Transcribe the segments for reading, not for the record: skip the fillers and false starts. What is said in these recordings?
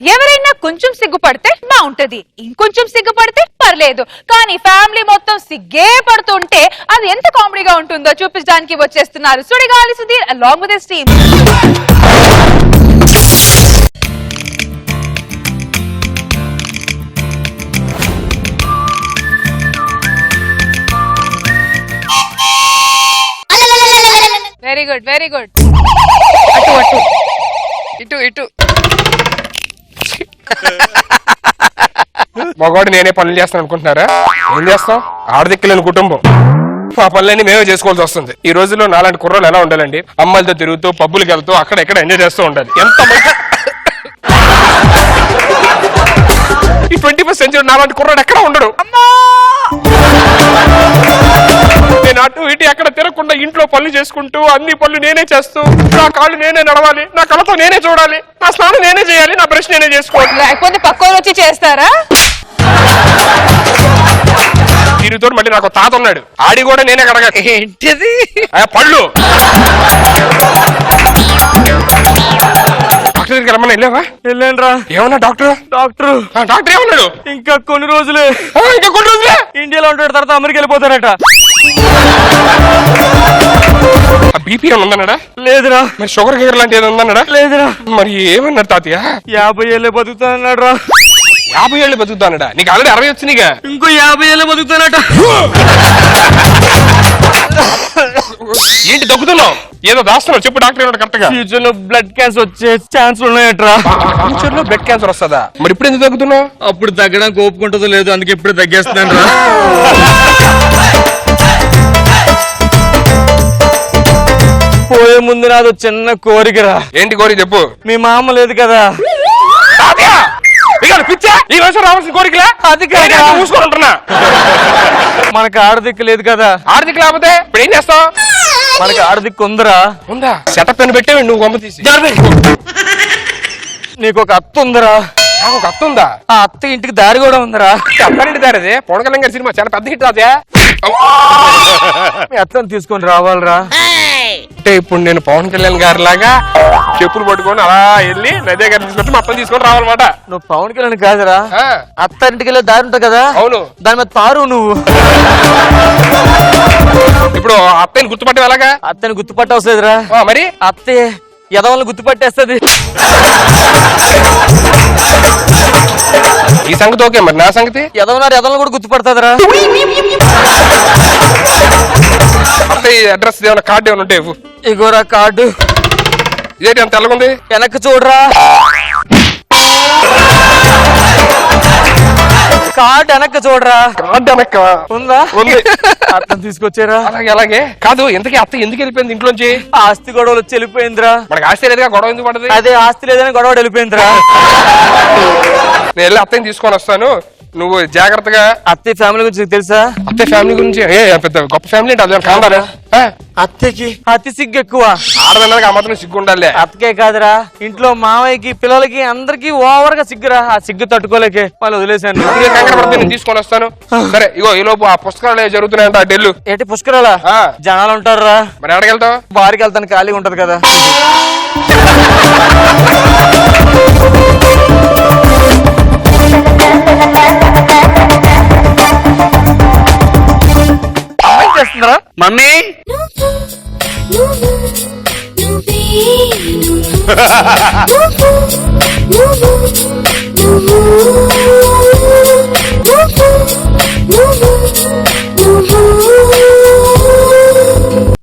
ఎవరైనా కొంచెం సిగ్గుపడితే బాగుంటది, ఇంకొంచెం సిగ్గుపడితే పర్లేదు. కానీ ఫ్యామిలీ మొత్తం సిగ్గే పడుతుంటే అది ఎంత కామెడీగా ఉంటుందో చూపించడానికి వచ్చేస్తున్నారు Sudigali Sudheer along with his team. Very good, very good. అటు అటు ఇటు ఇటు. మగవాడు నేనే పనులు చేస్తాను అనుకుంటున్నారా? ఏం చేస్తాం, ఆడదిక్కలేని కుటుంబం, మా పనులన్నీ మేమే చేసుకోవాల్సి వస్తుంది. ఈ రోజుల్లో నాలాంటి కుర్రోళ్ళు ఎలా ఉండాలండి? అమ్మాయిలతో తిరుగుతూ పబ్బులకు వెళ్తూ అక్కడ ఎక్కడ ఎంజాయ్ చేస్తూ ఉండాలి. ఎంత ఈ 21st సెంచరీ నాలాంటి కుర్రోడు ఎక్కడ ఉండడు. నేను అటు ఇటు ఎక్కడ తిరగకుండా ఇంట్లో పనులు చేసుకుంటూ అన్ని పనులు నేనే చేస్తూ, నా కాళ్ళు నేనే నడవాలి, నా కళ్ళతో నేనే చూడాలి, నా స్నానం నేనే చేయాలి, నా బ్రష్ నేనే చేసుకోవాలి. లేకపోతే పక్కన వచ్చి చేస్తారా? దీనితో మళ్ళీ నాకు తాత ఉన్నాడు, ఆడి కూడా నేనే కడగాలి. ఏంటిది? పళ్ళు. డాక్టర్ దగ్గరికి రమ్మని వెళ్ళావా? వెళ్ళాను రా. ఏమన్నా డాక్టర్? డాక్టర్ ఏమన్నాడు? ఇంకా కొన్ని రోజులే, ఇంకా కొన్ని రోజులే ఇండియాలో ఉంటాడు, తర్వాత అమెరికా వెళ్ళిపోతారట. బీపీ ఏమన్నా ఉందన్నాడా? లేదురా. మరి షుగర్ గిగర్ లాంటి ఏదో ఉందన్నాడా? లేదురా. మరి ఏమన్నాడు తాతయ్య? 50 ఏళ్ళే బతుకుతానన్నాడు రా. 50 ఏళ్ళు బతుకుతానడా? నీకు ఆల్రెడీ 60 వచ్చినాయిగా. ఇంకో 50 ఏళ్ళే బతుకుతానట. ఏంటి దగ్గుతున్నావు? ఏదో దాస్తున్నావు, చెప్పు డాక్టర్ ఏమన్నా కరెక్ట్ గా. ఫ్యూచర్ లో బ్లడ్ క్యాన్సర్ వచ్చే ఛాన్స్ ఉన్నాయట్రా. ఫ్యూచర్ లో బ్లడ్ క్యాన్సర్ వస్తుందా? మరి ఇప్పుడు ఎందుకు తగ్గుతున్నావు? అప్పుడు తగ్గడానికి ఓపుకుంటుందో లేదు, అందుకే ఇప్పుడు తగ్గేస్తున్నాను రా. పోయే ముందు నాది చిన్న కోరికరా. ఏంటి కోరిక చెప్పు. మీ మామ లేదు కదా, ఈ వయసు రావాల్సిన కోరికలే. అది కాదా? మూసుకుంటున్నా. మనకు ఆడదిక్కు లేదు కదా. ఆర్థిక లేకపోతే ఇప్పుడు ఏం చేస్తావు? మనకి ఆడదిక్కు ఉందరా. ఉందా? సెటప్ అని పెట్టే నువ్వు గొమ్మ తీసి. నీకు ఒక అత్త ఉందరా. నాకు ఒక అత్త ఉందా? ఆ అత్త ఇంటికి దారి కూడా ఉందరా. అత్తారింటి దారి అదే. పవన్ కళ్యాణ్ గారి సినిమా చాలా పెద్ద హిట్ అదే. మీ అత్తని తీసుకొని రావాలరా. అంటే ఇప్పుడు నేను పవన్ కళ్యాణ్ గారి లాగా చెప్పులు పట్టుకొని అలా వెళ్ళి నదే గారిని తీసుకొచ్చి మొత్తం తీసుకొని రావాలన్నమాట. నువ్వు పవన్ కళ్యాణ్ కాదురా, అత్త ఇంటికి వెళ్ళే దారి ఉంటుంది కదా. అవును. దాని మీద పారు నువ్వు. ఇప్పుడు అత్తని గుర్తుపట్టే ఎలాగా? అత్తని గుర్తుపట్టవసలేదురా. మరి అత్తే ఎదవల్ని గుర్తుపట్టేస్తుంది. ఈ సంగతి ఓకే, మరి నా సంగతి? ఎదవనారు ఎదవల్ని కూడా గుర్తుపడుతుందిరా. అడ్రస్ ఏమైనా కార్డు ఏమైనా ఉంటే ఇగోరా కార్డు. ఇదేంటి అంత తెల్లగుంది? వెనక్కి చూడరా. కార్డు వెనక్కి చూడరా. కార్డు వెనక్క ఉందా? ఉంది. అర్థం తీసుకొచ్చారా? అలాగే అలాగే. కాదు, ఇంతకీ అత్త ఎందుకు వెళ్ళిపోయింది ఇంట్లోంచి? ఆస్తి గొడవలు వచ్చి వెళ్ళిపోయిందిరా. మనకి ఆస్తి లేదుగా, గొడవ ఎందుకు పడుతుంది? అదే ఆస్తి లేదని గొడవ వెళ్ళిపోయిందిరా. నేను వెళ్ళి అత్తని తీసుకొని వస్తాను, నువ్వు జాగ్రత్తగా. అత్తయ్య ఫ్యామిలీ గురించి తెలుసా? అత్తయ్య ఫ్యామిలీ గురించి పెద్ద గొప్ప ఫ్యామిలీ అంటే అది కాదా? అత్తయ్యకి అతి సిగ్గు ఎక్కువ. ఆడదన్నది ఆ మాత్రం సిగ్గు ఉండాలి. అత్తకే కాదురా, ఇంట్లో మావయ్యకి పిల్లలకి అందరికి ఓవర్ గా సిగ్గురా. ఆ సిగ్గు తట్టుకోలేకే వాళ్ళు వదిలేశాను. నేను తీసుకొని వస్తాను. సరే, ఇగో ఈ లోపు ఆ పుస్తకాలు జరుగుతున్నాయంట ఢిల్లీ. ఏంటి పుష్కరాలా? జనాలు ఉంటారా? మరి ఎక్కడికి వెళ్తావు? బారికి వెళ్తాను, ఖాళీగా ఉంటది కదా. చేస్తున్నారా మమ్మీ?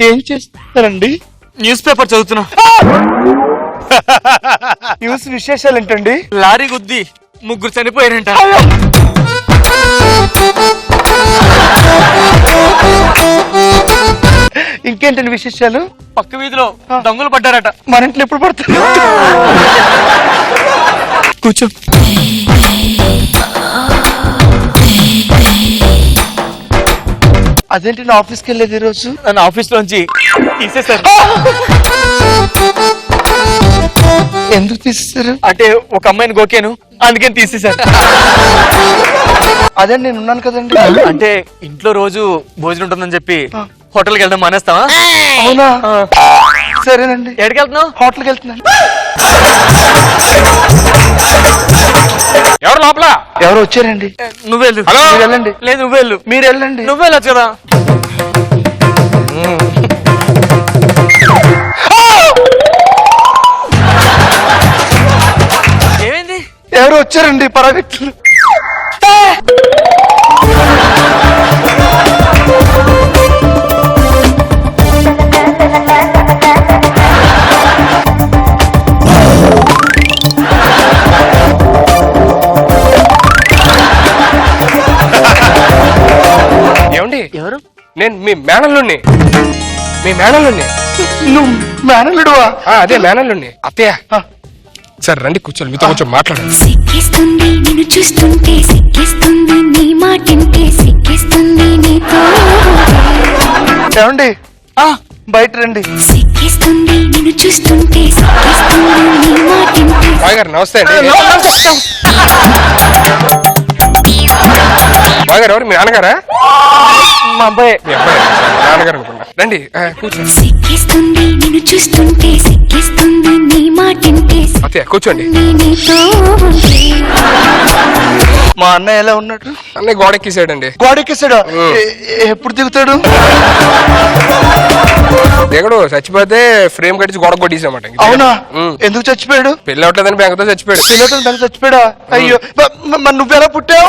ఏం చేస్తారండి? న్యూస్ పేపర్ చదువుతున్నా. న్యూస్ విశేషాలు ఏంటండి? లారీ గుద్ది 3 చనిపోయారంట. ఇంకేంటండి విశేషాలు? పక్క వీధిలో దొంగలు పడ్డారట. మన ఇంట్లో ఎప్పుడు పడుతుంది? కూర్చో. అదేంటి నా ఆఫీస్కి వెళ్ళేది ఈరోజు? నన్ను ఆఫీస్ లోంచి తీసేశారు. ఎందుకు తీసేశారు? అంటే ఒక అమ్మాయిని గోకేను, అందుకని తీసేశారు. అదే నేను ఉన్నాను కదండి. అంటే ఇంట్లో రోజు భోజనం ఉంటుందని చెప్పి హోటల్కి వెళ్ళడం మానేస్తావా? అవునా? సరేనండి. ఎక్కడికి వెళ్తున్నావు? హోటల్కి వెళ్తున్నాను. ఎవరు లోపల? ఎవరు వచ్చారండి? నువ్వెళ్ళు. హలో? మీరు వెళ్ళండి. లేదు నువ్వెళ్ళు. మీరు వెళ్ళండి. నువ్వెళ్ళొచ్చు కదా. ఏమైంది? ఎవరు వచ్చారండి పరాగట్టులు? ఏమండి? ఎవరు? నేను మీ మేనల్లుణ్ణి. మీ మేనల్లుణ్ణి. నువ్వు మేనల్లుడువా? అదే మేనల్లుణ్ణి. అత్తయ్య సరే రండి కూర్చోండి, మీతో కొంచెం మాట్లాడాలి. సిక్కిస్తుంది నిన్ను చూస్తుంటే, సిక్కిస్తుంది నీ మాటింటే, సిక్కిస్తుంది నీతో. ఏమండి బయట రండి. సిక్కిస్తుంది నిన్ను చూస్తుంటే, సిక్కిస్తుంది నీ మాటింటే. బాయ్ గారు నమస్తే అండి. బాయ్ గారు ఎవరు? మీ నాన్నగారా? మా అబ్బాయి. మీ అబ్బాయి నాన్నగారు అనుకున్నా. రండి కూర్చోండి. సిక్కిస్తుంది నిన్ను చూస్తుంటే, సిక్కిస్తుంది నీ మాటింటే, అత్తయ్య కూర్చోండి. నీతో ఉంటే. మా అన్నయ్య ఎలా ఉన్నాడు? అన్నయ్య గోడెక్కేసాడండి. గోడెక్కేసాడు? ఎప్పుడు దిగుతాడు? దిగడు, చచ్చిపోతే ఫ్రేమ్ కట్టించి గోడ కొట్టేసామాట. అవునా? ఎందుకు చచ్చిపోయాడు? పెళ్ళి అవట్లేదని బెంగతో చచ్చిపోయాడు. పిల్లలు దానికి చచ్చిపోయాడా? అయ్యో మరి నువ్వెలా పుట్టావు?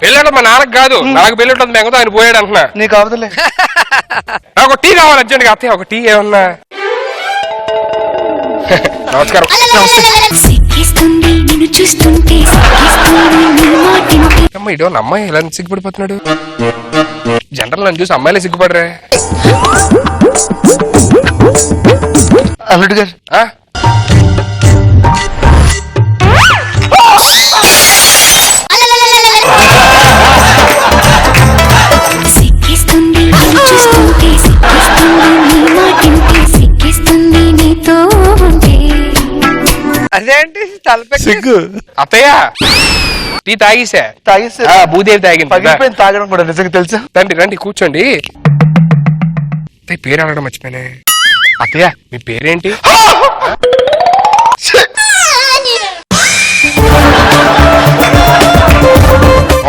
పెళ్ళి మా నాన్నకు కాదు, నాకు పెళ్ళి ఉంటుంది బెంగతో ఆయన పోయాడు అంటున్నా. నీకు అవదలే. నాకు టీ కావాలి అర్జెంట్ గా. అత్తయ్య ఒక టీ ఏమన్నా? నమస్కారం. సిక్కిస్తుంది నిన్ను చూస్తుంటే, సిక్కిస్తుంది నీ మాటింటే. అమ్మ ఇడో అమ్మాయి ఎలా సిగ్గుపడిపోతున్నాడు? జనరల్ నన్ను చూసి అమ్మాయిలే సిగ్గుపడరే. అల్లుడు గారు సిక్కిస్తుంది నిన్ను చూస్తుంటే, సిక్కిస్తుంది నీ మాటింటే, సిక్కిస్తుంది నీతో ఉంటే. అదేంటి తలపెట్టి? సిగ్గు. అత్తయ్య టీ తాగేసా. తాగేసి భూదేవి తాగింది. పగిలిపోయింది తాగడం కూడా నిజంగా తెలుసా? రండి రండి కూర్చోండి. అత్తయ్య పేరు అడగడం మర్చిపోయానే. అత్తయ్య మీ పేరేంటి?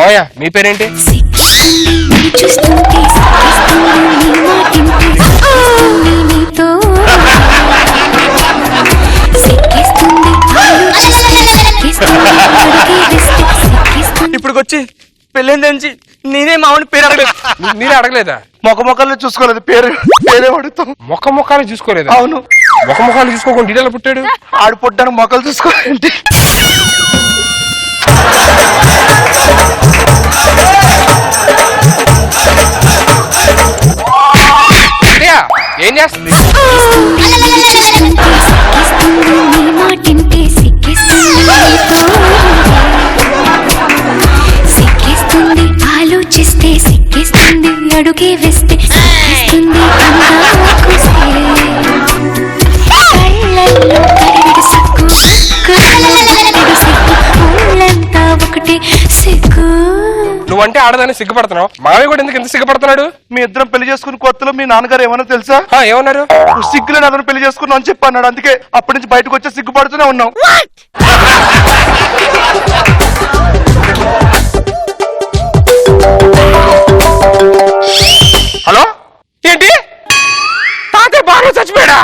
ఓయా మీ పేరేంటి? సిక్కిస్తుంది నిన్ను చూస్తుంటే, సిక్కిస్తుంది నీ మాటింటే, సిక్కిస్తుంది నీతో. సిక్కిస్తుంది ఆలోచిస్తే, సిక్కిస్తుంది అడుగే వేస్తే, సిక్కిస్తుంది. ఇప్పుడుకొచ్చి పెళ్ళైంది నుంచి నేనే మామూలు పేరు అడగలేదు. మీరే అడగలేదా? మొక్కలు చూసుకోలేదు. పేరే అడుగుతాం. ముఖాలు చూసుకోలేదా? అవును. ముఖాలు చూసుకోకుండా డీటెయిల్ పుట్టాడు. ఆడు పుట్టాను మొక్కలు చూసుకోవాలంటే. అత్తయ్య ఏం చేస్తుంది? సిక్కిస్తుంది నిన్ను చూస్తుంటే, సిక్కిస్తుంది నీ మాటింటే, సిక్కిస్తుంది నీతో. సిక్కిస్తుంది ఆలోచిస్తే, సిక్కిస్తుంది అడుగే వేస్తే, సిక్కిస్తుంది అందాకొస్తే. కళ్ళల్లో కరిగిన సిగ్గు, కళ్ళల్లో కరిగిన సిగ్గు, ఒళ్ళంతా ఒకటే సిగ్గు. నువ్వంటే ఆడదాన్ని సిగ్గుపడుతున్నావు. మావి కూడా ఎందుకు ఎంత సిగ్గుపడుతున్నాడు? మీ ఇద్దరం పెళ్లి చేసుకుని కొత్తలో మీ నాన్నగారు ఏమన్నా తెలుసా? ఏమన్నారు? సిగ్గులేని అతను పెళ్లి చేసుకున్నావు అని చెప్పి అన్నాడు. అందుకే అప్పటి నుంచి బయటకు వచ్చే సిగ్గుపడుతూనే ఉన్నాం. హలో ఏంటి? తాతయ్య బార్లో చచ్చిపోయాడా?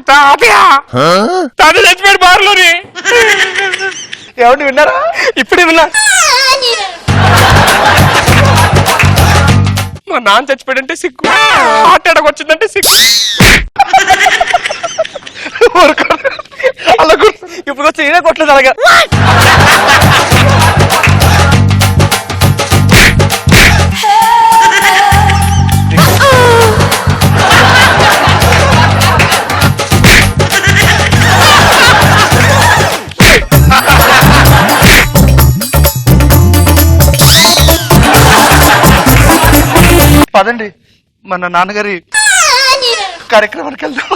తాతయ్య చచ్చిపోయాడు బార్లోని. ఏమండి విన్నారా? ఇప్పుడే విన్నా. మా నాన్న చచ్చిపోయాడంటే సిగ్గు, హార్ట్ అటాక్ వచ్చిందంటే సిగ్గు. అలా ఇప్పుడు వచ్చి నేనే కొట్టలేదు అలాగా. పదండి మన నాన్నగారి కార్యక్రమానికి వెళ్దాం.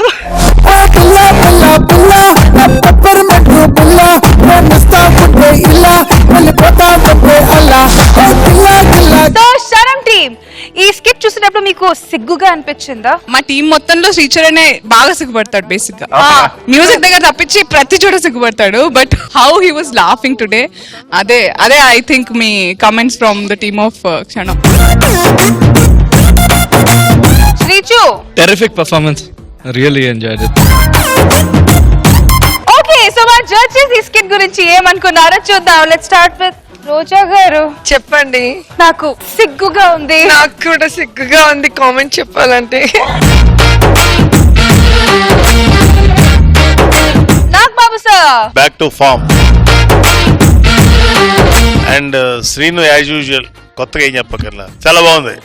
శరం టీమ్ ఈ స్కిట్ చూసినప్పుడు మీకు సిగ్గుగా అనిపించిందా? మా టీం మొత్తంలో శ్రీచరణే బాగా సిగ్గుపడతాడు బేసిక్ గా. మ్యూజిక్ దగ్గర తప్పించి ప్రతి చోట సిగ్గుపడతాడు. But how he was laughing today, అదే ఐ థింక్ మీ comments from the team of Kshanam. Sreechu, Terrific performance. I really enjoyed it. Okay, so మా జడ్జెస్ ఈ స్కిట్ గురించి ఏమనుకున్నారో చూద్దాం. లెట్స్ స్టార్ట్ విత్ రోజా గారు. చెప్పండి. నాకు సిగ్గుగా ఉంది. నాకు కూడా సిగ్గుగా ఉంది కామెంట్ చెప్పాలంటే. నాకు Babu sir back to form. And Srinu as usual, కొత్తగా ఏం చెప్పకర్లా, చాలా బాగుంది.